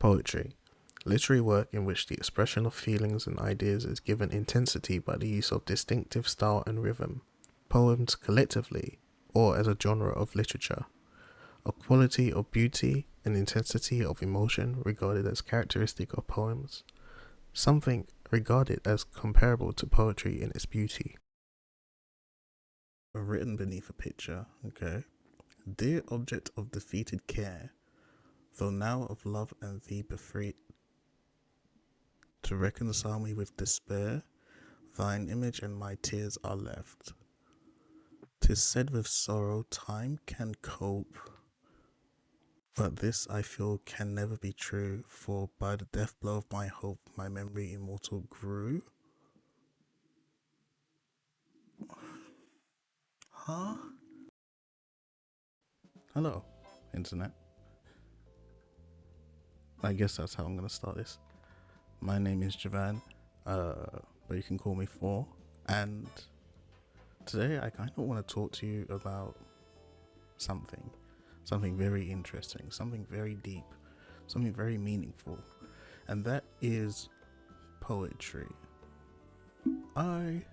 Poetry. Literary work in which the expression of feelings and ideas is given intensity by the use of distinctive style and rhythm. Poems collectively, or as a genre of literature. A quality of beauty and intensity of emotion regarded as characteristic of poems. Something regarded as comparable to poetry in its beauty. Written beneath a picture, okay. Dear object of defeated care, though now of love and thee befreed, to reconcile me with despair, thine image and my tears are left. 'Tis said with sorrow time can cope, but this I feel can never be true, for by the death blow of my hope my memory immortal grew. Huh? Hello, internet. I guess that's how I'm gonna start this. My name is Javan, but you can call me 4, and today I kind of want to talk to you about something very interesting, something very deep, something very meaningful, and that is poetry. I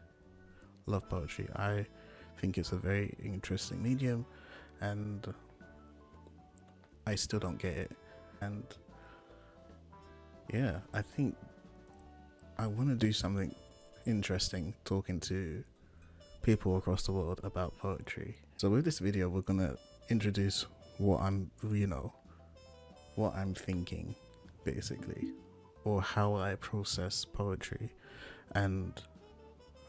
love poetry. I think it's a very interesting medium, and I still don't get it. And yeah, I think I want to do something interesting, talking to people across the world about poetry. So with this video, we're gonna introduce what I'm thinking, basically, or how I process poetry. And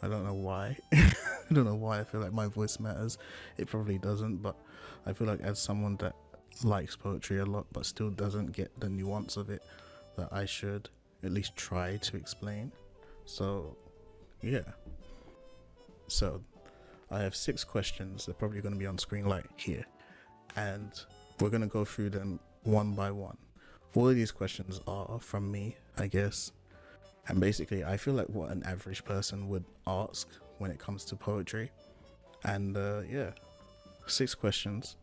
I don't know why. I don't know why I feel like my voice matters. It probably doesn't, but I feel like as someone that likes poetry a lot but still doesn't get the nuance of it, that I should at least try to explain. So yeah, so I have 6 questions. They're probably going to be on screen like here, and we're going to go through them one by one. All of these questions are from me, I guess, and basically I feel like what an average person would ask when it comes to poetry. And yeah, 6 questions.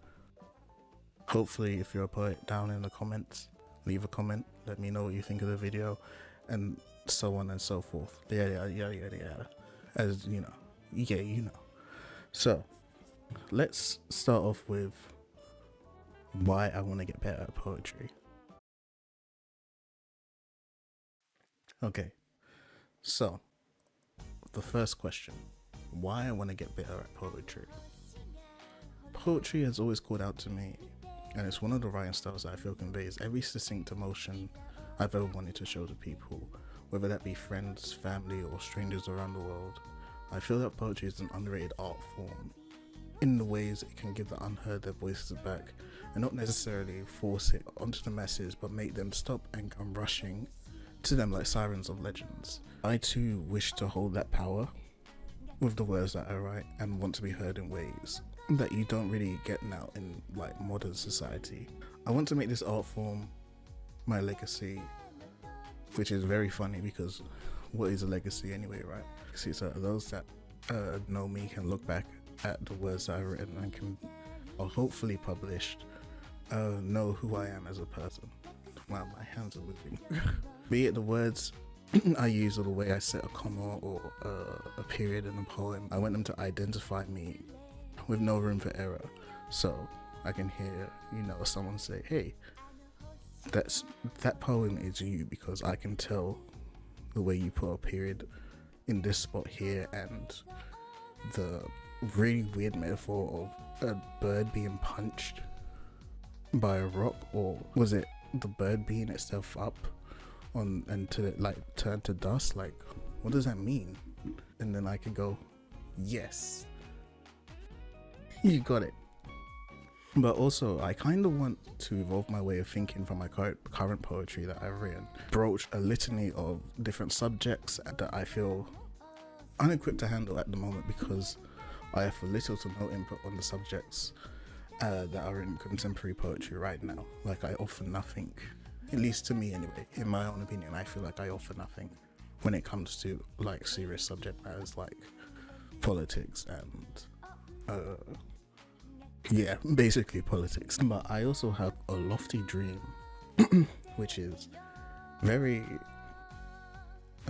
Hopefully if you're a poet, down in the comments, leave a comment, let me know what you think of the video, and so on and so forth. Yeah. As you know. Yeah, you know. So let's start off with why I want to get better at poetry. Okay, so the first question, why I want to get better at poetry. Poetry has always called out to me, and it's one of the writing styles that I feel conveys every succinct emotion I've ever wanted to show to people, whether that be friends, family, or strangers around the world. I feel that poetry is an underrated art form in the ways it can give the unheard their voices back, and not necessarily force it onto the masses, but make them stop and come rushing to them like sirens of legends. I too wish to hold that power with the words that I write, and want to be heard in ways that you don't really get now in like modern society. I want to make this art form my legacy, which is very funny because what is a legacy anyway, right? See, so those that know me can look back at the words that I've written and can, or hopefully published, know who I am as a person. Wow, my hands are moving. Be it the words I use or the way I set a comma or a period in a poem, I want them to identify me with no room for error. So I can hear, someone say, hey, that poem is you, because I can tell the way you put a period in this spot here, and the really weird metaphor of a bird being punched by a rock, or was it the bird beating itself up on until it like turned to dust? Like, what does that mean? And then I can go, yes, you got it. But also, I kind of want to evolve my way of thinking from my current poetry that I've written, broach a litany of different subjects that I feel unequipped to handle at the moment, because I have little to no input on the subjects that are in contemporary poetry right now. Like, I offer nothing, at least to me anyway, in my own opinion. I feel like I offer nothing when it comes to like serious subject matters like politics and yeah, basically politics. But I also have a lofty dream which is a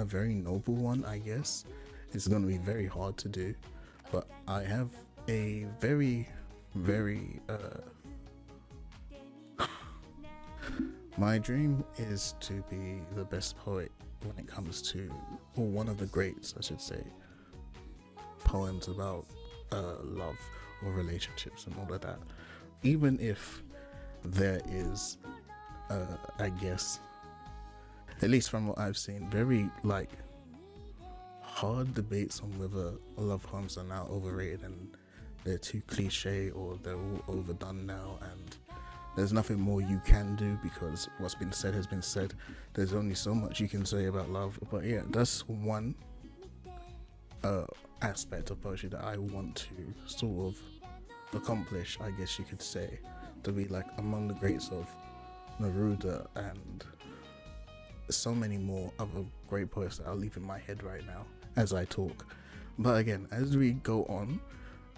very noble one, I guess. It's going to be very hard to do, but I have a very my dream is to be the best poet when it comes to, or one of the greats, I should say, poems about love or relationships and all of that. Even if there is, I guess, at least from what I've seen, very like hard debates on whether love poems are now overrated and they're too cliche or they're all overdone now, and there's nothing more you can do because what's been said has been said. There's only so much you can say about love. But yeah, that's one aspect of poetry that I want to sort of accomplish, I guess you could say, to be like among the greats of Neruda and so many more other great poets that I'll leave in my head right now as I talk. But again, as we go on,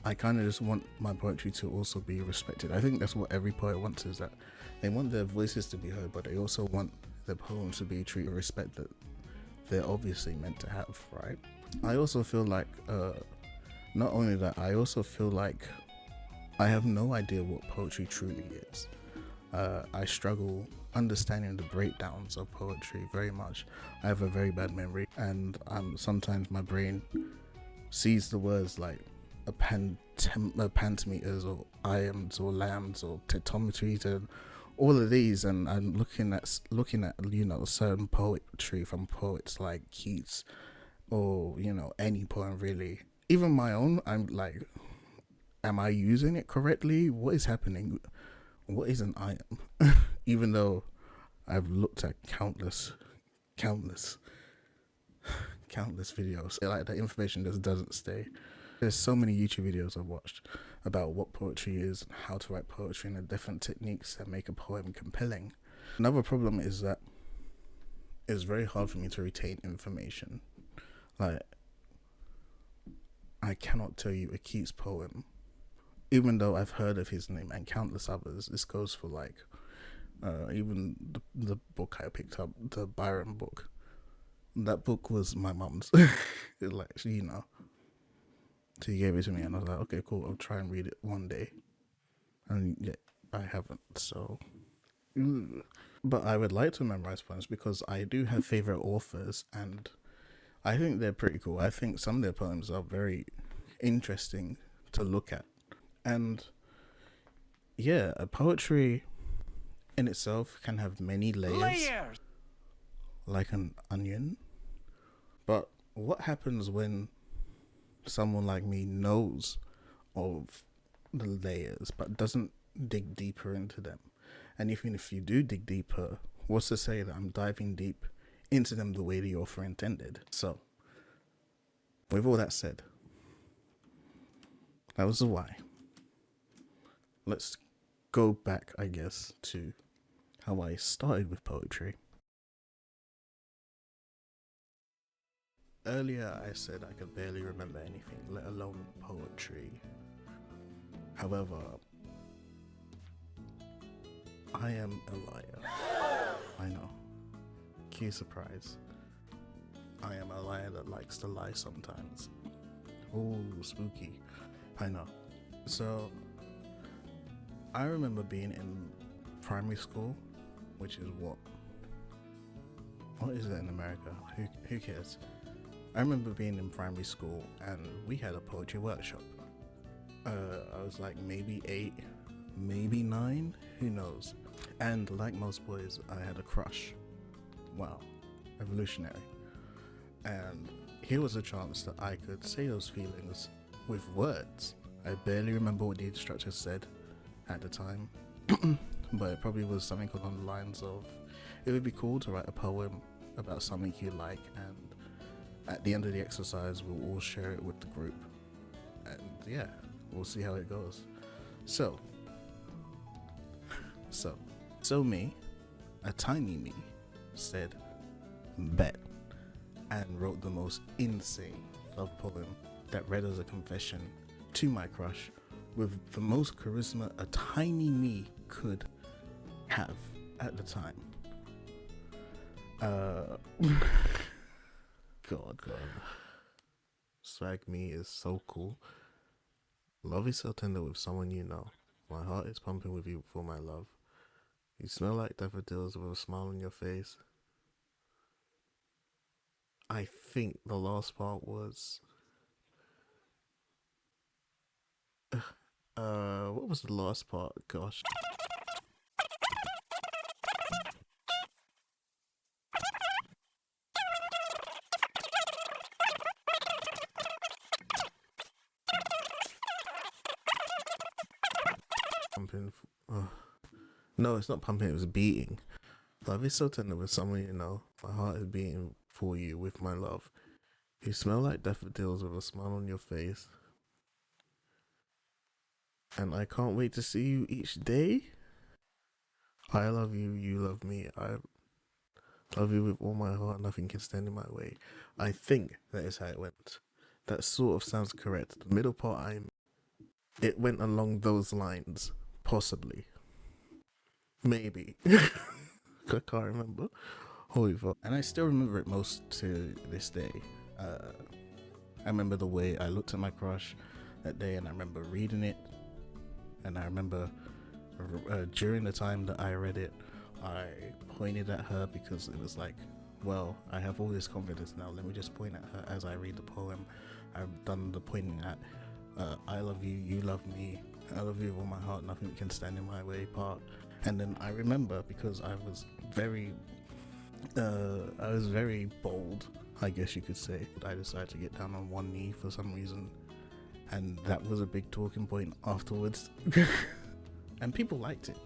I kind of just want my poetry to also be respected. I think that's what every poet wants, is that they want their voices to be heard, but they also want their poems to be treated with respect that they're obviously meant to have, right? I also feel like, not only that, I also feel like I have no idea what poetry truly is. I struggle understanding the breakdowns of poetry very much. I have a very bad memory, and sometimes my brain sees the words like pentameters or iams or lambs or tectometries and all of these, and I'm looking at certain poetry from poets like Keats or any poem really, even my own. I'm like, am I using it correctly? What is happening? What is an iam? Even though I've looked at countless videos, like the information just doesn't stay. There's so many YouTube videos I've watched about what poetry is, how to write poetry, and the different techniques that make a poem compelling. Another problem is that it's very hard for me to retain information. Like, I cannot tell you a Keats poem, even though I've heard of his name and countless others. This goes for like even the book I picked up, the Byron book. That book was my mum's. Like, she gave it to me, and I was like, okay, cool, I'll try and read it one day. And yet I haven't, so. But I would like to memorize poems because I do have favorite authors, and I think they're pretty cool. I think some of their poems are very interesting to look at. And yeah, a poetry in itself can have many layers, like an onion. But what happens when someone like me knows of the layers but doesn't dig deeper into them? And even if you do dig deeper, what's to say that I'm diving deep into them the way the author intended? So, with all that said, that was the why. Let's go back, I guess, to how I started with poetry. Earlier I said I could barely remember anything, let alone poetry. However, I am a liar. I know. Cue surprise. I am a liar that likes to lie sometimes. Ooh, spooky. I know. So, I remember being in primary school, which is what is it in America? Who cares? I remember being in primary school and we had a poetry workshop. I was like maybe 8, maybe 9, who knows? And like most boys, I had a crush. Wow, evolutionary. And here was a chance that I could say those feelings with words. I barely remember what the instructor said at the time, but it probably was something along the lines of, it would be cool to write a poem about something you like, and at the end of the exercise we'll all share it with the group, and yeah, we'll see how it goes. So me, a tiny me, said bet, and wrote the most insane love poem that read as a confession to my crush with the most charisma a tiny me could have at the time. Uh, God. Swag me is so cool. Love is so tender with someone you know. My heart is pumping with you for my love. You smell like daffodils with a smile on your face. I think the last part was what was the last part? Gosh. Pumping. No, it's not pumping, it was beating. Love is so tender with someone you know. My heart is beating for you with my love. You smell like daffodils with a smile on your face. And I can't wait to see you each day. I love you, you love me. I love you with all my heart, nothing can stand in my way. I think that is how it went. That sort of sounds correct. The middle part, it went along those lines. Possibly. Maybe. I can't remember. Holy fuck. And I still remember it most to this day. I remember the way I looked at my crush that day, and I remember reading it. And I remember during the time that I read it, I pointed at her because it was like, well, I have all this confidence now. Let me just point at her as I read the poem. I've done the pointing at I love you, you love me, I love you with all my heart, nothing can stand in my way part. And then I remember, because I was very bold, I guess you could say. I decided to get down on one knee for some reason, and that was a big talking point afterwards. And people liked it.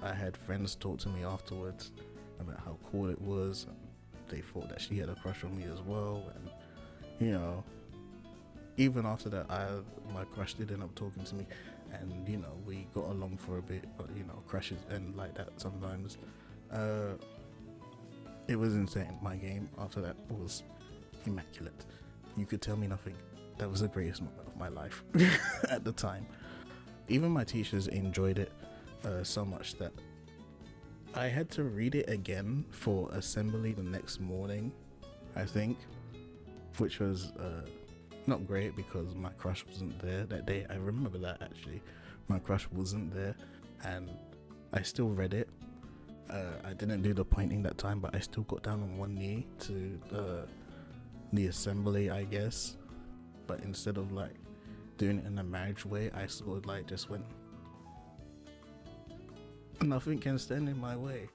I had friends talk to me afterwards about how cool it was. They thought that she had a crush on me as well, and you know, even after that, my crush did end up talking to me, and you know, we got along for a bit. But you know, crushes end like that sometimes. It was insane. My game after that was immaculate. You could tell me nothing. That was the greatest moment of my life at the time. Even my teachers enjoyed it so much that I had to read it again for assembly the next morning, I think, which was not great because my crush wasn't there that day. I remember that actually. My crush wasn't there, and I still read it. I didn't do the pointing that time, but I still got down on one knee to the assembly, I guess. But instead of like doing it in a marriage way, I sort of like just went, nothing can stand in my way.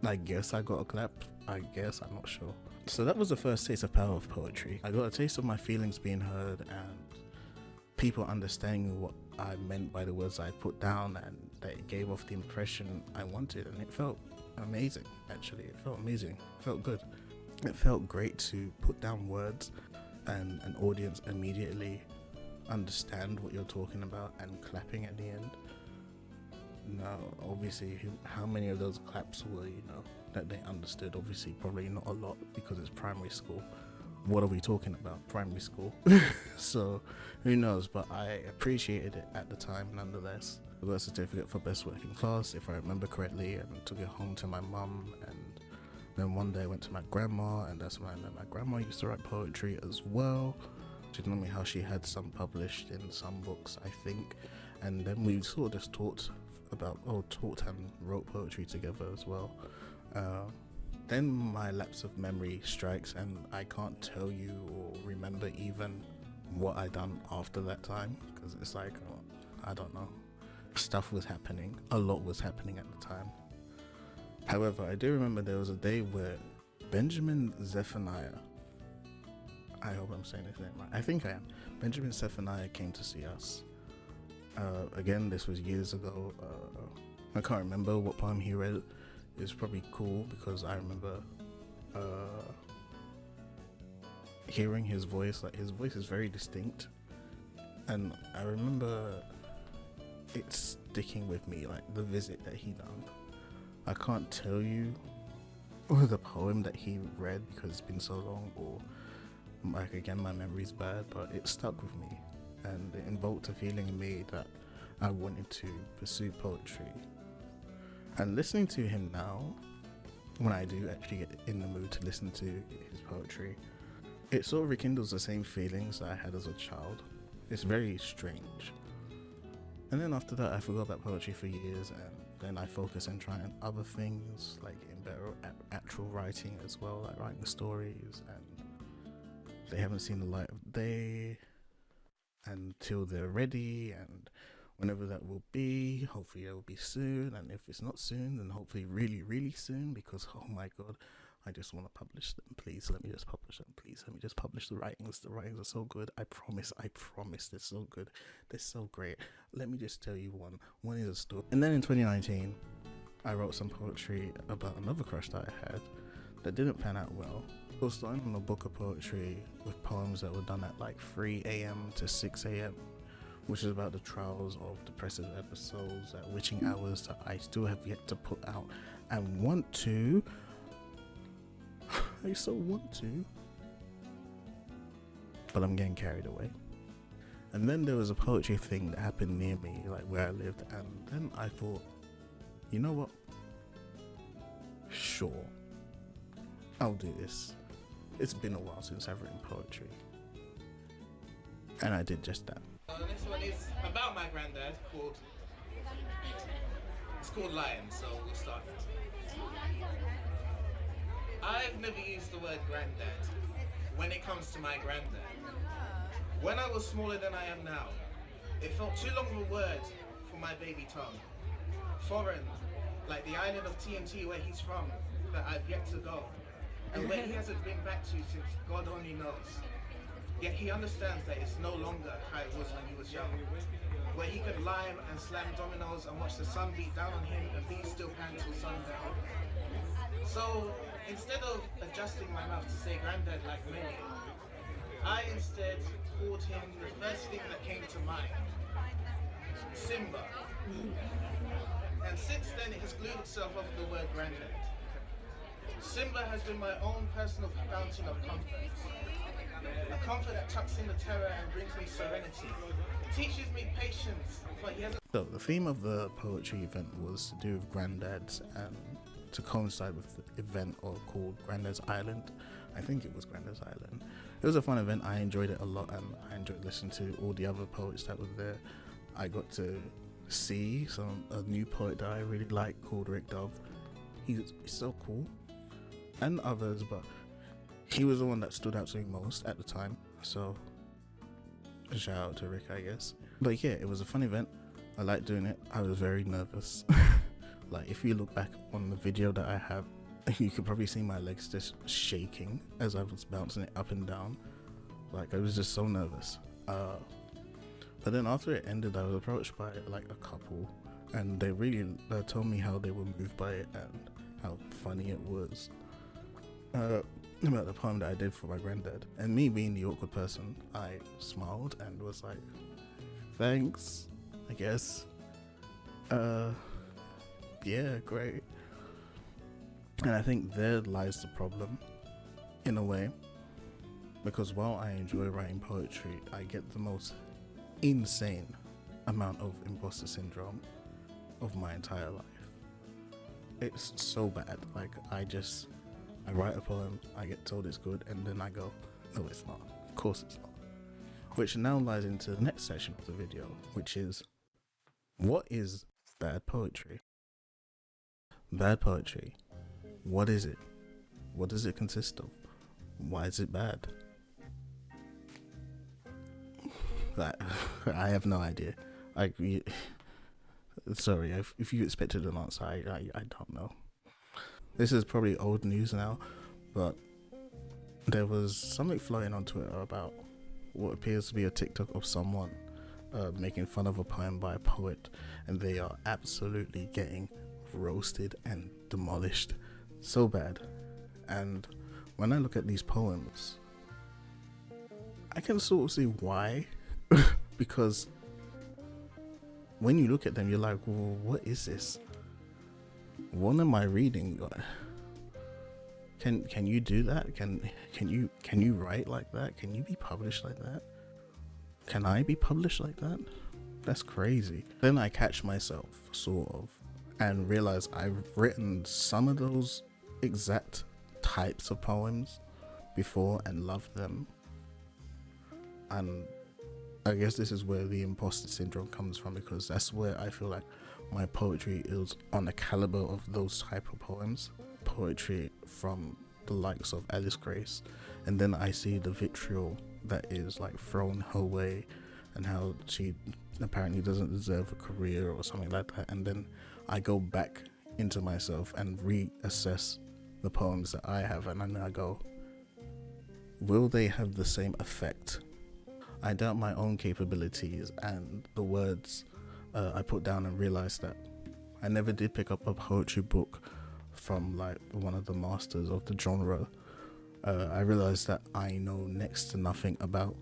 I guess I got a clap. I guess, I'm not sure. So that was the first taste of power of poetry. I got a taste of my feelings being heard and people understanding what I meant by the words I put down, and that it gave off the impression I wanted, and it felt amazing. Actually, it felt amazing. It felt good. It felt great to put down words and an audience immediately understand what you're talking about and clapping at the end. Now, obviously, how many of those claps were, you know, that they understood? Obviously, probably not a lot, because it's primary school. What are we talking about? Primary school. So, who knows? But I appreciated it at the time, nonetheless. I got a certificate for best working class, if I remember correctly, and took it home to my mum. And then one day I went to my grandma, and that's when I met my grandma. Used to write poetry as well. She told me how she had some published in some books, I think. And then we sort of just talked and wrote poetry together as well. Then my lapse of memory strikes, and I can't tell you or remember even what I done after that time, because it's like, I don't know, stuff was happening, a lot was happening at the time. However, I do remember there was a day where Benjamin Zephaniah, I hope I'm saying his name right, I think I am, Benjamin Zephaniah came to see us. Again, this was years ago. I can't remember what poem he read. It was probably cool because I remember hearing his voice. Like, his voice is very distinct, and I remember it sticking with me, like the visit that he done. I can't tell you the poem that he read because it's been so long, or like, again, my memory's bad, but it stuck with me, and it invoked a feeling in me that I wanted to pursue poetry. And listening to him now, when I do actually get in the mood to listen to his poetry, it sort of rekindles the same feelings that I had as a child. It's very strange. And then after that, I forgot about poetry for years, and then I focus on trying other things, like in better actual writing as well, like writing stories, and they haven't seen the light of day until they're ready, and whenever that will be, hopefully it will be soon, and if it's not soon, then hopefully really, really soon, because oh my god, I just want to publish them. Please let me just publish them. Please let me just publish the writings. The writings are so good. I promise, they're so good. They're so great. Let me just tell you one. One is a story. And then in 2019, I wrote some poetry about another crush that I had that didn't pan out well. I was starting on a book of poetry with poems that were done at like 3 a.m. to 6 a.m., which is about the trials of depressive episodes at witching hours that I still have yet to put out and want to. I so want to, but I'm getting carried away. And then there was a poetry thing that happened near me, like where I lived, and then I thought, you know what? Sure, I'll do this. It's been a while since I've written poetry, and I did just that. This one is about my granddad. It's called Lion, so we'll start. I've never used the word granddad when it comes to my granddad. When I was smaller than I am now, it felt too long of a word for my baby tongue. Foreign, like the island of TNT where he's from, that I've yet to go. And where he hasn't been back to since God only knows. Yet he understands that it's no longer how it was when he was young. Where he could lie and slam dominoes and watch the sun beat down on him and be still pan till sundown. So instead of adjusting my mouth to say granddad like many, I instead called him the first thing that came to mind, Simba. And since then it has glued itself off the word granddad. Simba has been my own personal fountain of comfort. A comfort that tucks in the terror and brings me serenity. It teaches me patience, but he hasn't. So the theme of the poetry event was to do with granddads, and to coincide with the event called Granddad's Island. I think it was Granddad's Island. It was a fun event. I enjoyed it a lot, and I enjoyed listening to all the other poets that were there. I got to see a new poet that I really like called Rick Dove. He's so cool, and others, but he was the one that stood out to me most at the time. So a shout out to Rick, I guess. But yeah, it was a fun event. I liked doing it. I was very nervous. Like, if you look back on the video that I have, you could probably see my legs just shaking as I was bouncing it up and down. Like, I was just so nervous. But then after it ended, I was approached by like a couple, and they really told me how they were moved by it and how funny it was. About the poem that I did for my granddad. And me being the awkward person, I smiled and was like, thanks, I guess. Yeah, great. And I think there lies the problem, in a way, because while I enjoy writing poetry, I get the most insane amount of imposter syndrome of my entire life. It's so bad. Like, I write a poem, I get told it's good, and then I go, no, it's not. Of course it's not. Which now lies into the next section of the video, which is, what is bad poetry? Bad poetry. What is it? What does it consist of? Why is it bad? I have no idea. Sorry, if you expected an answer, I don't know. This is probably old news now, but there was something floating on Twitter about what appears to be a TikTok of someone making fun of a poem by a poet, and they are absolutely getting roasted and demolished so bad. And when I look at these poems, I can sort of see why. Because when you look at them, you're like, well, what is this? What am I reading? Can you do that? Can you write like that? Can you be published like that? Can I be published like that? That's crazy. Then I catch myself, sort of, and realize I've written some of those exact types of poems before and loved them. And I guess this is where the imposter syndrome comes from, because that's where I feel like my poetry is on the caliber of those type of poems. Poetry from the likes of Alice Grace, and then I see the vitriol that is like thrown her way and how she apparently doesn't deserve a career or something like that, and then I go back into myself and reassess the poems that I have, and then I go, will they have the same effect? I doubt my own capabilities and the words I put down, and realized that I never did pick up a poetry book from like one of the masters of the genre. I realized that I know next to nothing about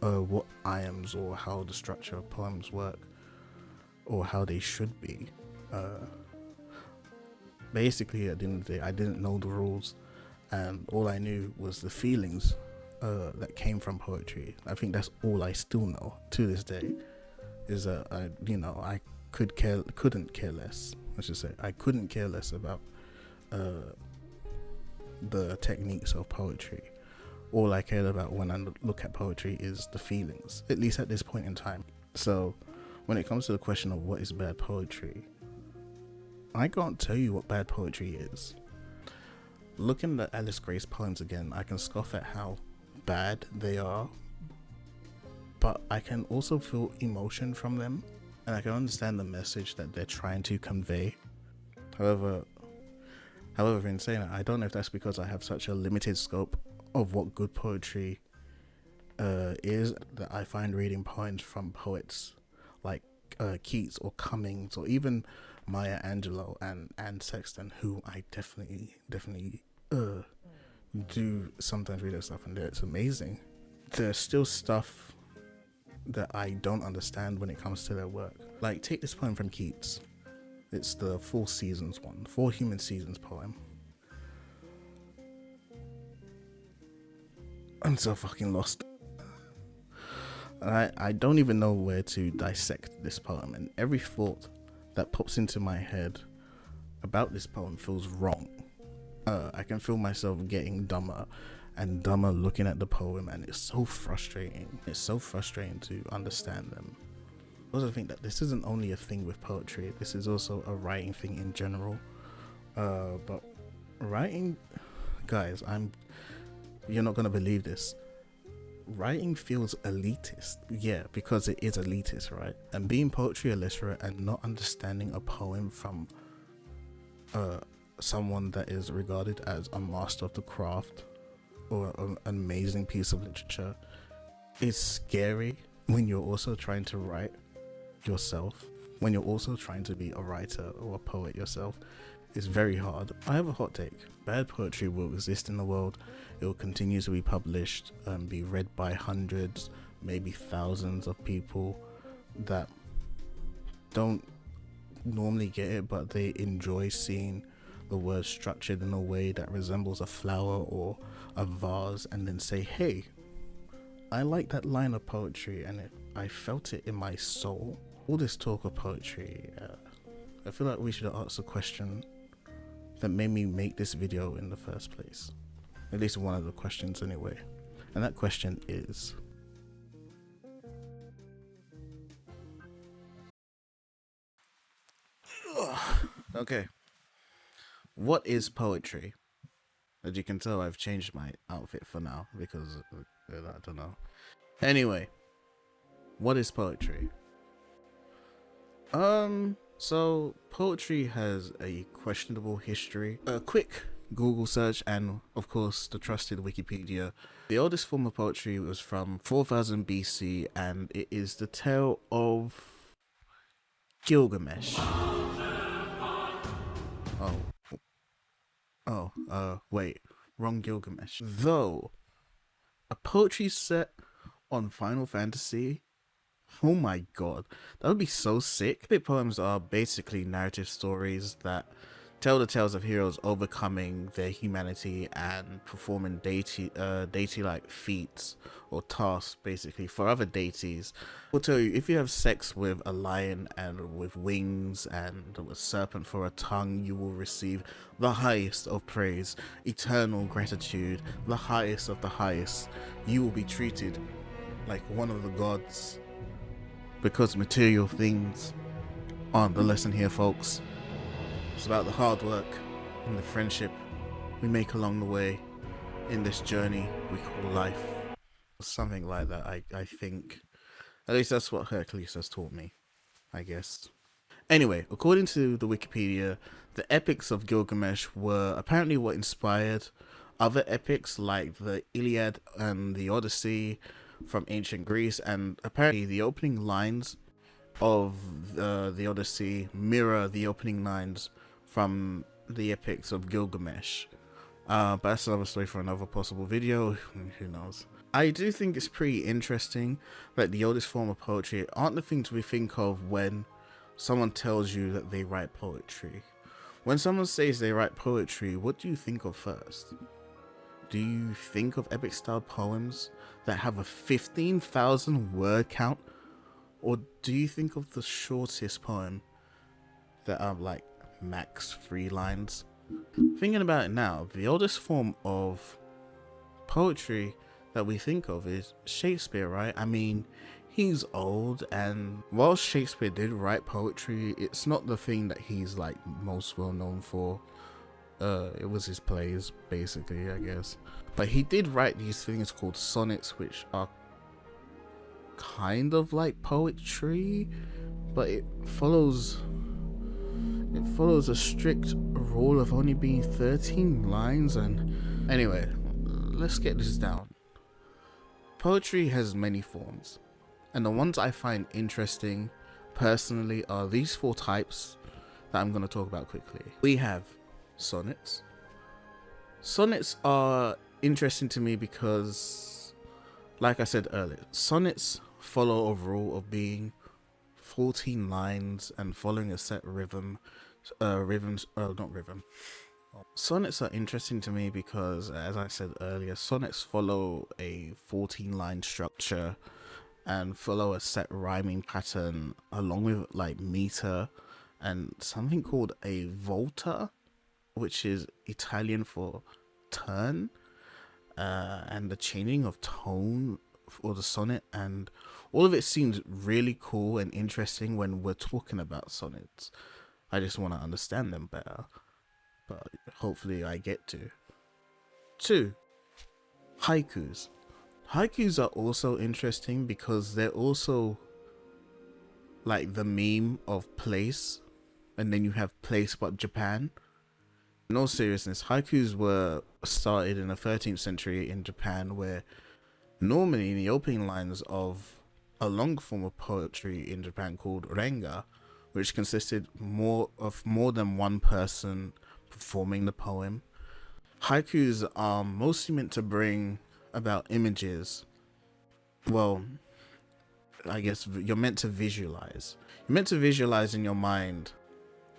what iams or how the structure of poems work or how they should be. Basically, at the end of the day, I didn't know the rules, and all I knew was the feelings that came from poetry. I think that's all I still know to this day. Is that I couldn't care less. Let's just say I couldn't care less about the techniques of poetry. All I cared about when I look at poetry is the feelings, at least at this point in time. So when it comes to the question of what is bad poetry, I can't tell you what bad poetry is. Looking at Alice Grace poems again, I can scoff at how bad they are, but I can also feel emotion from them, and I can understand the message that they're trying to convey. However, in saying that, I don't know if that's because I have such a limited scope of what good poetry is, that I find reading poems from poets like Keats or Cummings, or even Maya Angelou and Anne Sexton, who I definitely do sometimes read their stuff, and it's amazing. There's still stuff that I don't understand when it comes to their work. Like, take this poem from Keats. It's the Four Seasons one, Four Human Seasons poem. I'm so fucking lost. I don't even know where to dissect this poem, and every thought that pops into my head about this poem feels wrong. I can feel myself getting dumber and dumber looking at the poem, and it's so frustrating. It's so frustrating to understand them. I also think that this isn't only a thing with poetry, this is also a writing thing in general. But writing, guys, you're not gonna believe this. Writing feels elitist. Yeah, because it is elitist, right? And being poetry illiterate and not understanding a poem from someone that is regarded as a master of the craft or an amazing piece of literature is scary when you're also trying to write yourself, when you're also trying to be a writer or a poet yourself. It's very hard. I have a hot take. Bad poetry will exist in the world. It will continue to be published and be read by hundreds, maybe thousands of people that don't normally get it, but they enjoy seeing the word structured in a way that resembles a flower or a vase, and then say, hey, I like that line of poetry and I felt it in my soul. All this talk of poetry, I feel like we should ask the question that made me make this video in the first place. At least one of the questions anyway. And that question is, okay, what is poetry? As you can tell, I've changed my outfit for now because I don't know. Anyway, what is poetry? So poetry has a questionable history. A quick Google search and of course the trusted Wikipedia. The oldest form of poetry was from 4000 BC, and it is the tale of Gilgamesh. Wait, wrong Gilgamesh. Though a poetry set on Final Fantasy, oh my god, that would be so sick. Epic poems are basically narrative stories that tell the tales of heroes overcoming their humanity and performing deity-like feats or tasks, basically, for other deities. We'll tell you, if you have sex with a lion and with wings and a serpent for a tongue, you will receive the highest of praise, eternal gratitude, the highest of the highest. You will be treated like one of the gods, because material things aren't the lesson here, folks. It's about the hard work and the friendship we make along the way in this journey we call life. Something like that, I think. At least that's what Hercules has taught me, I guess. Anyway, according to the Wikipedia, the epics of Gilgamesh were apparently what inspired other epics like the Iliad and the Odyssey from ancient Greece, and apparently the opening lines of the Odyssey mirror the opening lines from the epics of Gilgamesh. But that's another story for another possible video. Who knows? I do think it's pretty interesting that the oldest form of poetry aren't the things we think of when someone tells you that they write poetry. When someone says they write poetry, what do you think of first? Do you think of epic style poems that have a 15,000 word count? Or do you think of the shortest poem that are like max 3 lines? Thinking about it now, the oldest form of poetry that we think of is Shakespeare, right? I mean, he's old, and while Shakespeare did write poetry, it's not the thing that he's like most well known for. It was his plays, basically, I guess. But he did write these things called sonnets, which are kind of like poetry, but it follows a strict rule of only being 13 lines. And anyway, let's get this down. Poetry has many forms, and the ones I find interesting personally are these 4 types that I'm going to talk about quickly. We have sonnets. Sonnets are interesting to me because, like I said earlier, sonnets follow a rule of being 14 lines and following a set rhythm. Sonnets are interesting to me because, as I said earlier, sonnets follow a 14-line structure and follow a set rhyming pattern along with like meter and something called a volta, which is Italian for turn, and the changing of tone for the sonnet, and all of it seems really cool and interesting when we're talking about sonnets. I just want to understand them better, but hopefully I get to. 2. Haikus. Haikus are also interesting because they're also like the meme of place, and then you have place but Japan. In all seriousness, haikus were started in the 13th century in Japan, where normally the opening lines of a long form of poetry in Japan called renga, which consisted more than one person performing the poem. Haikus are mostly meant to bring about images. Well, I guess you're meant to visualize. You're meant to visualize in your mind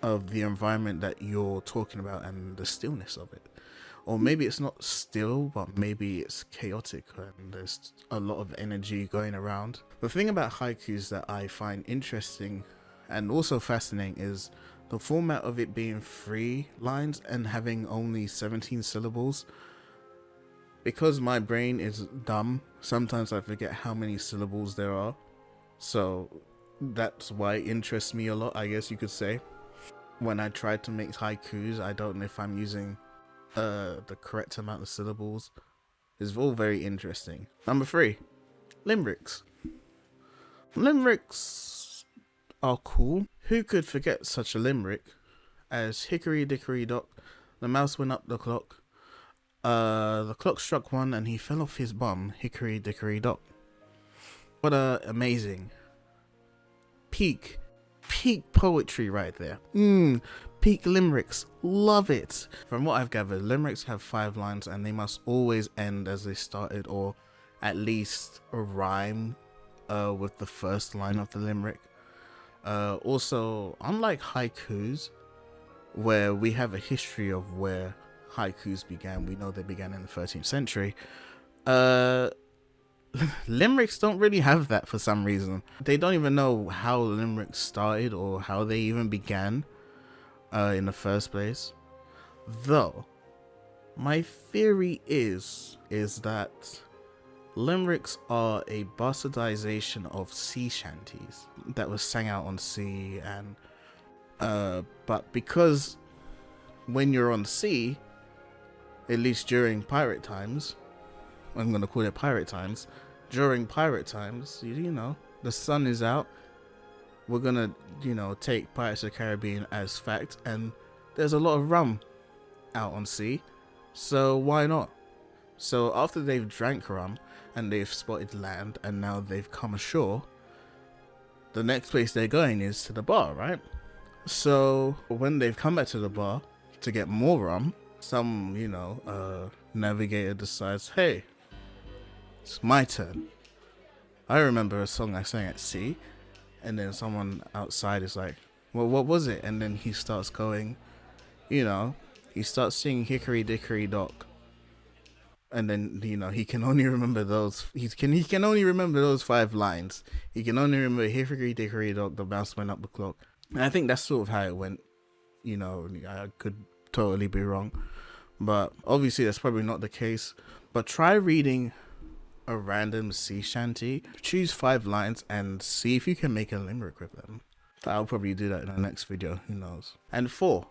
of the environment that you're talking about and the stillness of it. Or maybe it's not still, but maybe it's chaotic and there's a lot of energy going around. The thing about haikus that I find interesting and also fascinating is the format of it being 3 lines and having only 17 syllables. Because my brain is dumb, sometimes I forget how many syllables there are. So that's why it interests me a lot, I guess you could say. When I try to make haikus, I don't know if I'm using the correct amount of syllables. It's all very interesting. Number 3, limericks. Limericks are cool. Who could forget such a limerick as hickory dickory dock, the mouse went up the clock. The clock struck 1 and he fell off his bum, hickory dickory dock. What a amazing peak poetry right there. Peak limericks, love it. From what I've gathered, limericks have 5 lines and they must always end as they started, or at least a rhyme with the first line of the limerick. Also, unlike haikus, where we have a history of where haikus began. We know they began in the 13th century. Limericks don't really have that for some reason. They don't even know how limericks started or how they even began in the first place. Though, my theory is that limericks are a bastardization of sea shanties that was sang out on sea, and but because when you're on sea, at least during pirate times, I'm gonna call it pirate times, during pirate times, you know, the sun is out, we're gonna, you know, take Pirates of the Caribbean as fact, and there's a lot of rum out on sea, so why not? So after they've drank rum and they've spotted land and now they've come ashore, the next place they're going is to the bar, right? So when they've come back to the bar to get more rum, some, you know, navigator decides, hey, it's my turn. I remember a song I sang at sea, and then someone outside is like, well, what was it? And then he starts going, you know, he starts singing Hickory Dickory Dock. And then, you know, he can only remember those, he can only remember those 5 lines. He can only remember Hickory Dickory Dock, the mouse went up the clock. And I think that's sort of how it went. You know, I could totally be wrong, but obviously that's probably not the case. But try reading a random sea shanty, choose 5 lines and see if you can make a limerick with them. I'll probably do that in the next video, who knows. And 4,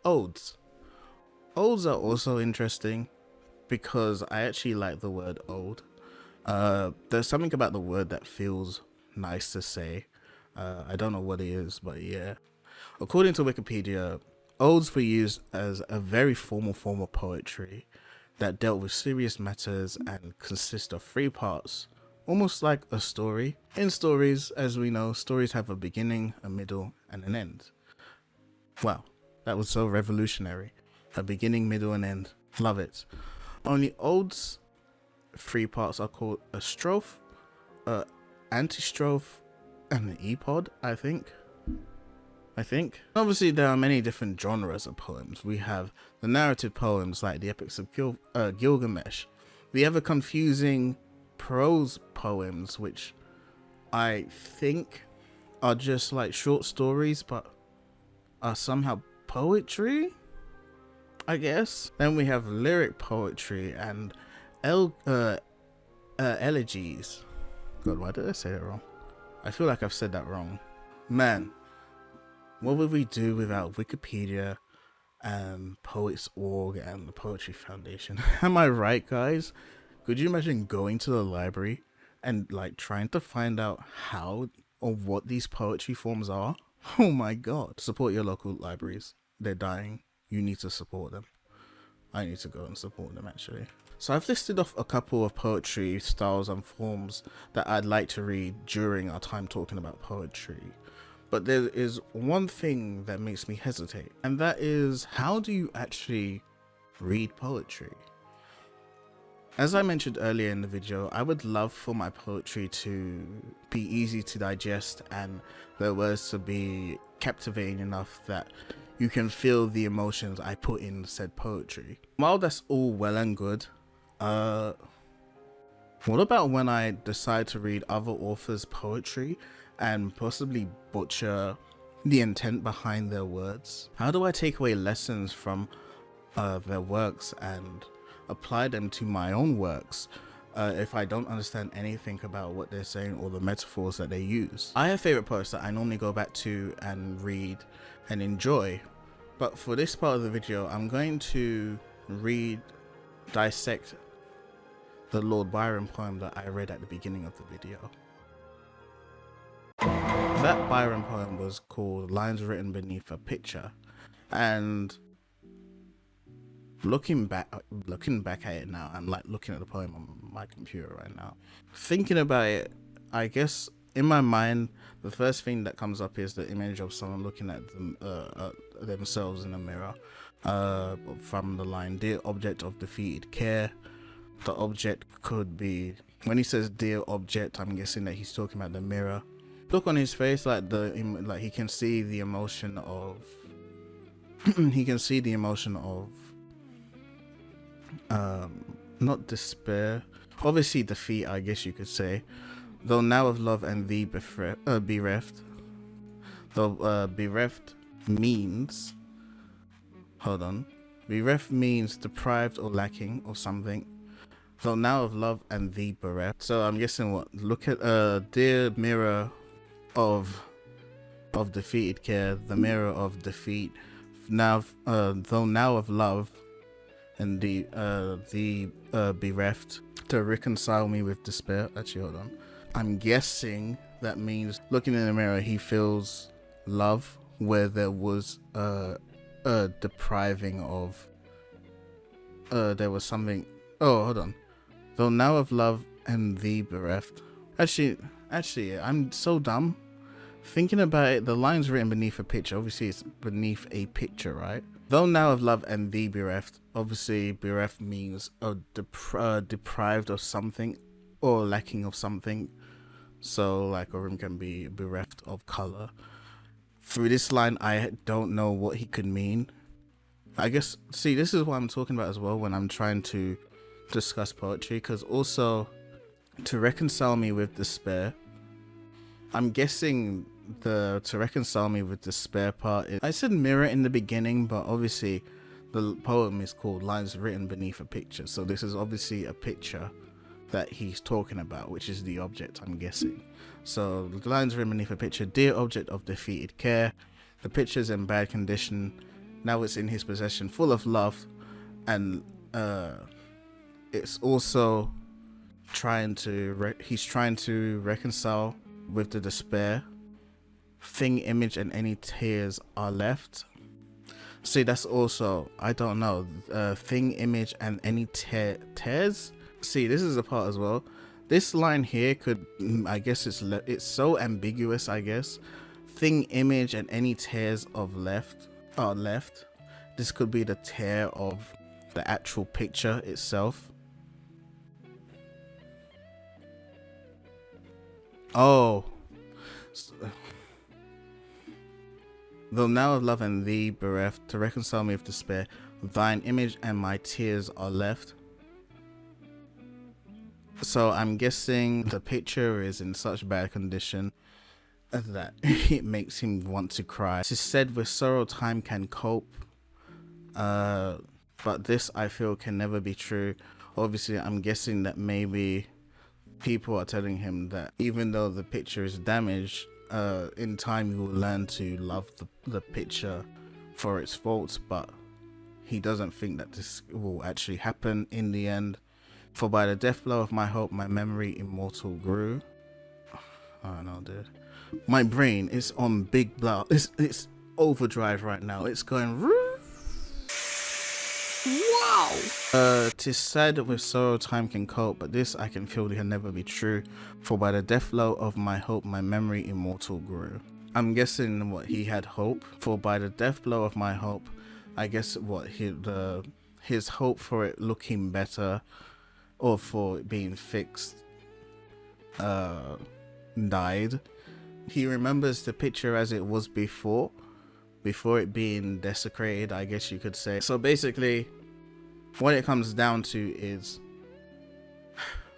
odes. Odes are also interesting because I actually like the word ode. There's something about the word that feels nice to say. I don't know what it is, but yeah. According to Wikipedia, odes were used as a very formal form of poetry that dealt with serious matters and consist of 3 parts, almost like a story. In stories, as we know, stories have a beginning, a middle, and an end. Wow, that was so revolutionary. A beginning, middle, and end. Love it. Only odes' 3 parts are called a strophe, a antistrophe, and an epod, I think. Obviously, there are many different genres of poems. We have the narrative poems like the epics of Gilgamesh, the ever confusing prose poems, which I think are just like short stories but are somehow poetry, I guess. Then we have lyric poetry and elegies. God, why did I say that wrong? I feel like I've said that wrong. Man, what would we do without Wikipedia and Poets.org and the Poetry Foundation? Am I right, guys? Could you imagine going to the library and like trying to find out how or what these poetry forms are? Oh my god. Support your local libraries. They're dying. You need to support them. I need to go and support them, actually. So I've listed off a couple of poetry styles and forms that I'd like to read during our time talking about poetry. But there is one thing that makes me hesitate, and that is, how do you actually read poetry? As I mentioned earlier in the video, I would love for my poetry to be easy to digest and the words to be captivating enough that you can feel the emotions I put in said poetry. While that's all well and good, what about when I decide to read other authors' poetry and possibly butcher the intent behind their words? How do I take away lessons from their works and apply them to my own works if I don't understand anything about what they're saying or the metaphors that they use? I have favorite poets that I normally go back to and read and enjoy, but for this part of the video I'm going to dissect the Lord Byron poem that I read at the beginning of the video. That Byron poem was called Lines Written Beneath a Picture, and looking back at it now, I'm like looking at the poem on my computer right now, thinking about it. I guess in my mind the first thing that comes up is the image of someone looking at themselves in a mirror, from the line, "Dear object of defeated care." The object could be, when he says dear object, I'm guessing that he's talking about the mirror. Look on his face, like he can see the emotion of he can see the emotion of not despair, obviously defeat, I guess you could say. Though now of love and thee bereft, though bereft means, hold on, bereft means deprived or lacking of something. Though now of love and thee bereft. So I'm guessing what? Look at dear mirror of defeated care, the mirror of defeat. Now, though now of love and the bereft, to reconcile me with despair. Actually, hold on. I'm guessing that means looking in the mirror, he feels love where there was a depriving of. There was something. Oh, hold on. Though now of love and thee bereft. Actually, I'm so dumb. Thinking about it, the line's written beneath a picture. Obviously, it's beneath a picture, right? Though now of love and thee bereft. Obviously, bereft means deprived of something or lacking of something. So, like, a room can be bereft of color. Through this line, I don't know what he could mean. I guess, see, this is what I'm talking about as well when I'm trying to discuss poetry, because also to reconcile me with despair, I'm guessing the to reconcile me with despair part is, I said mirror in the beginning, but obviously the poem is called Lines Written Beneath a Picture, so this is obviously a picture that he's talking about, which is the object, I'm guessing. So the lines written beneath a picture: dear object of defeated care, the picture's in bad condition, now it's in his possession, full of love, and it's also he's trying to reconcile with the despair. Thing, image, and any tears are left. See, that's also, I don't know, thing, image, and any tears. See, this is a part as well. This line here could, I guess it's so ambiguous, I guess. Thing, image, and any tears of left are left. This could be the tear of the actual picture itself. Oh. Though now of love and thee bereft, to reconcile me with despair, thine image and my tears are left. So I'm guessing the picture is in such bad condition that it makes him want to cry. It is said with sorrow time can cope, but this I feel can never be true. Obviously, I'm guessing that maybe people are telling him that even though the picture is damaged, in time you will learn to love the picture for its faults, but he doesn't think that this will actually happen in the end. For by the death blow of my hope, my memory immortal grew. Oh no, dude. My brain is on big blow. It's overdrive right now. It's going. Wow. 'Tis said with sorrow time can cope, but this I can feel can never be true. For by the death blow of my hope, my memory immortal grew. I'm guessing what he had hope. For by the death blow of my hope, I guess what his hope for it looking better, or for it being fixed, died. He remembers the picture as it was before it being desecrated, I guess you could say. So basically, what it comes down to is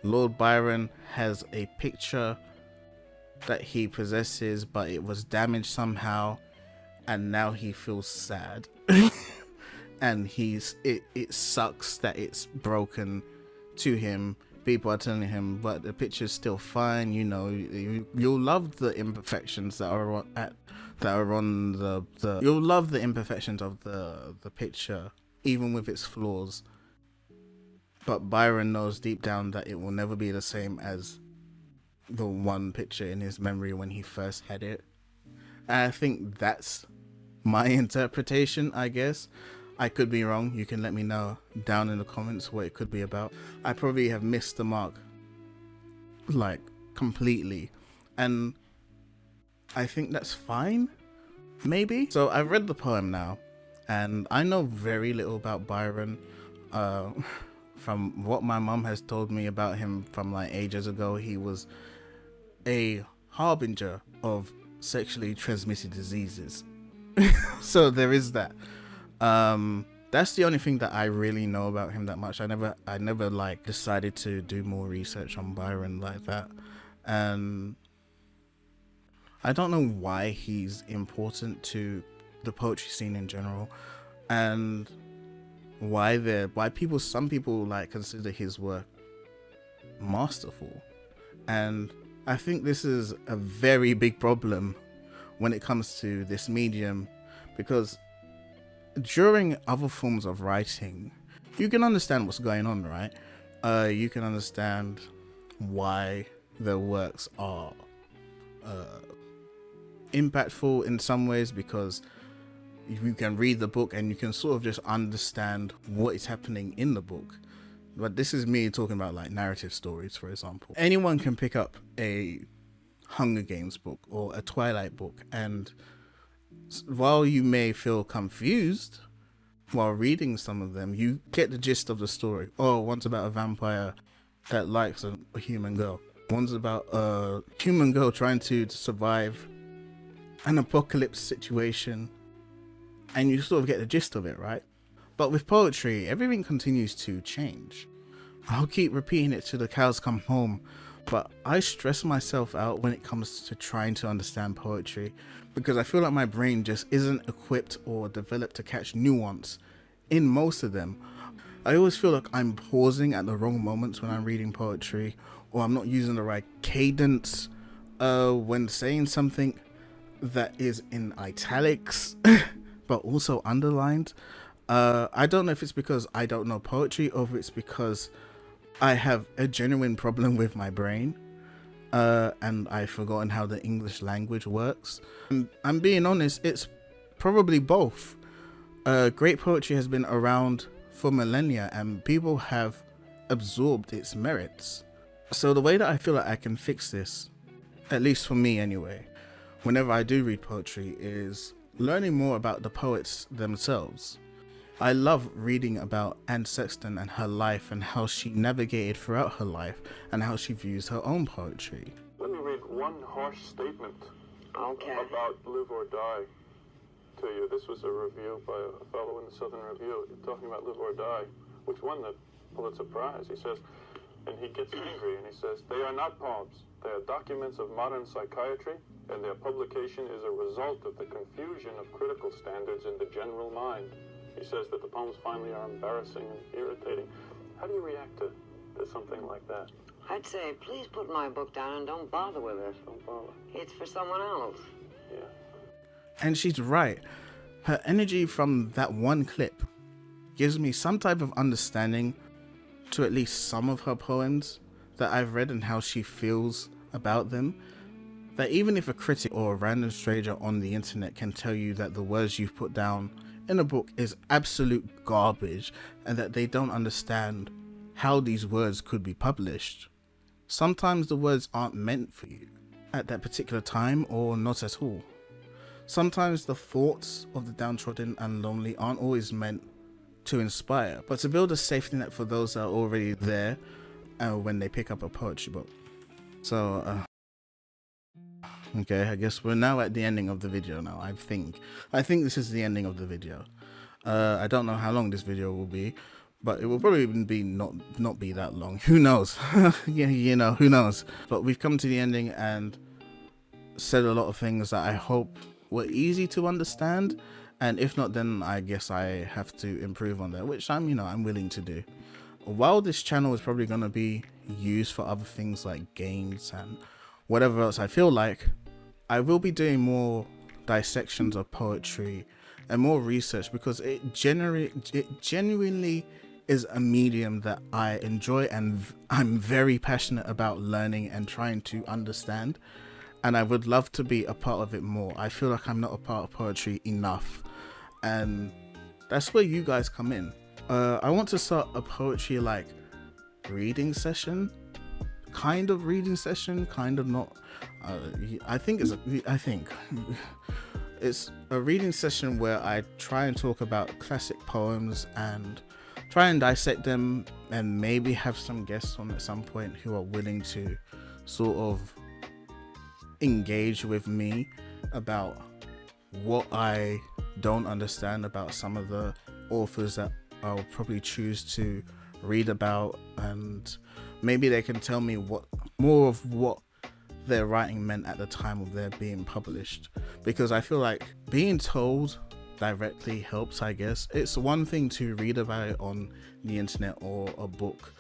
Lord Byron has a picture that he possesses, but it was damaged somehow, and now he feels sad. And it sucks that it's broken to him. People are telling him, but the picture's still fine, you know, you'll love the imperfections that are on the you'll love the imperfections of the picture, even with its flaws. But Byron knows deep down that it will never be the same as the one picture in his memory when he first had it. And I think that's my interpretation, I guess. I could be wrong. You can let me know down in the comments what it could be about. I probably have missed the mark, like, completely. And I think that's fine, maybe. So I've read the poem now, and I know very little about Byron. From what my mom has told me about him from like ages ago, he was a harbinger of sexually transmitted diseases. So there is that. That's the only thing that I really know about him that much. I never like decided to do more research on Byron like that. And I don't know why he's important to the poetry scene in general, and why some people like consider his work masterful. And I think this is a very big problem when it comes to this medium, because during other forms of writing, you can understand what's going on, right? You can understand why the works are impactful in some ways, because you can read the book and you can sort of just understand what is happening in the book. But this is me talking about like narrative stories, for example. Anyone can pick up a Hunger Games book or a Twilight book, and while you may feel confused while reading some of them, you get the gist of the story. Oh, one's about a vampire that likes a human girl. One's about a human girl trying to survive an apocalypse situation, and you sort of get the gist of it, right? But with poetry, everything continues to change. I'll keep repeating it till the cows come home, but I stress myself out when it comes to trying to understand poetry, because I feel like my brain just isn't equipped or developed to catch nuance in most of them. I always feel like I'm pausing at the wrong moments when I'm reading poetry, or I'm not using the right cadence when saying something that is in italics but also underlined. I don't know if it's because I don't know poetry, or if it's because I have a genuine problem with my brain, and I've forgotten how the English language works. I'm being honest, it's probably both. Great poetry has been around for millennia, and people have absorbed its merits. So the way that I feel like I can fix this, at least for me anyway, whenever I do read poetry, is learning more about the poets themselves. I love reading about Anne Sexton and her life, and how she navigated throughout her life, and how she views her own poetry. Let me read one harsh statement about Live or Die to you. This was a review by a fellow in the Southern Review talking about Live or Die, which won the Pulitzer Prize. He says, and he gets angry, and he says, "They are not poems. They are documents of modern psychiatry, and their publication is a result of the confusion of critical standards in the general mind." He says that the poems finally are embarrassing and irritating. How do you react to something like that? I'd say, please put my book down and don't bother with it. Don't bother. It's for someone else. Yeah. And she's right. Her energy from that one clip gives me some type of understanding to at least some of her poems that I've read, and how she feels about them. That even if a critic or a random stranger on the internet can tell you that the words you've put down in a book is absolute garbage, and that they don't understand how these words could be published, sometimes the words aren't meant for you at that particular time, or not at all. Sometimes the thoughts of the downtrodden and lonely aren't always meant to inspire, but to build a safety net for those that are already there when they pick up a poetry book. So okay, I guess we're now at the ending of the video now. I think this is the ending of the video. I don't know how long this video will be, but it will probably be not be that long. Who knows? Yeah, you know, who knows? But we've come to the ending and said a lot of things that I hope were easy to understand, and if not, then I guess I have to improve on that, which I'm willing to do. While this channel is probably going to be used for other things like games and whatever else I feel like, I will be doing more dissections of poetry and more research, because it genuinely is a medium that I enjoy, and I'm very passionate about learning and trying to understand, and I would love to be a part of it more. I feel like I'm not a part of poetry enough, and that's where you guys come in. I want to start a poetry like reading session, kind of reading session, kind of not. I think it's a reading session where I try and talk about classic poems and try and dissect them, and maybe have some guests on at some point who are willing to sort of engage with me about what I don't understand about some of the authors that I'll probably choose to read about, and maybe they can tell me what more of what their writing meant at the time of their being published, because I feel like being told directly helps. I guess it's one thing to read about it on the internet or a book,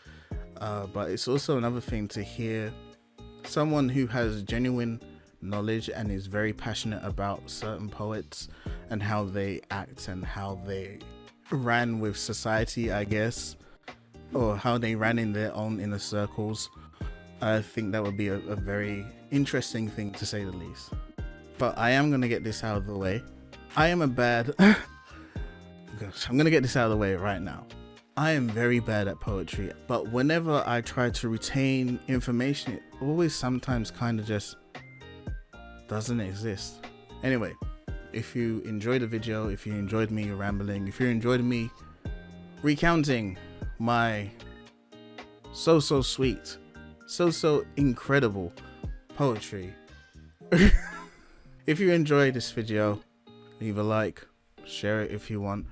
but it's also another thing to hear someone who has genuine knowledge and is very passionate about certain poets and how they act and how they ran with society, I guess, or how they ran in their own inner circles. I think that would be a very interesting thing, to say the least. But I am gonna get this out of the way. I am a bad gosh, I'm gonna get this out of the way right now. I am very bad at poetry, but whenever I try to retain information, it always sometimes kind of just doesn't exist. Anyway, if you enjoyed the video, if you enjoyed me rambling, if you enjoyed me recounting my so sweet, so incredible poetry, if you enjoyed this video, leave a like, share it if you want.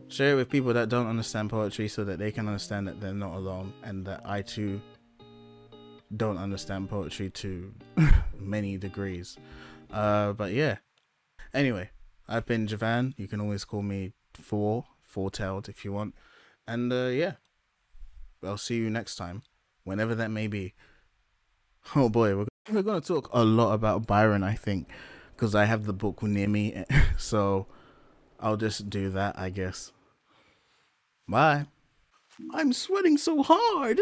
Share it with people that don't understand poetry so that they can understand that they're not alone, and that I too don't understand poetry to many degrees. But yeah. Anyway, I've been Javan. You can always call me Four-tailed if you want. And yeah, I'll see you next time, whenever that may be. Oh boy, we're going to talk a lot about Byron, I think, because I have the book near me. So I'll just do that, I guess. Bye. I'm sweating so hard.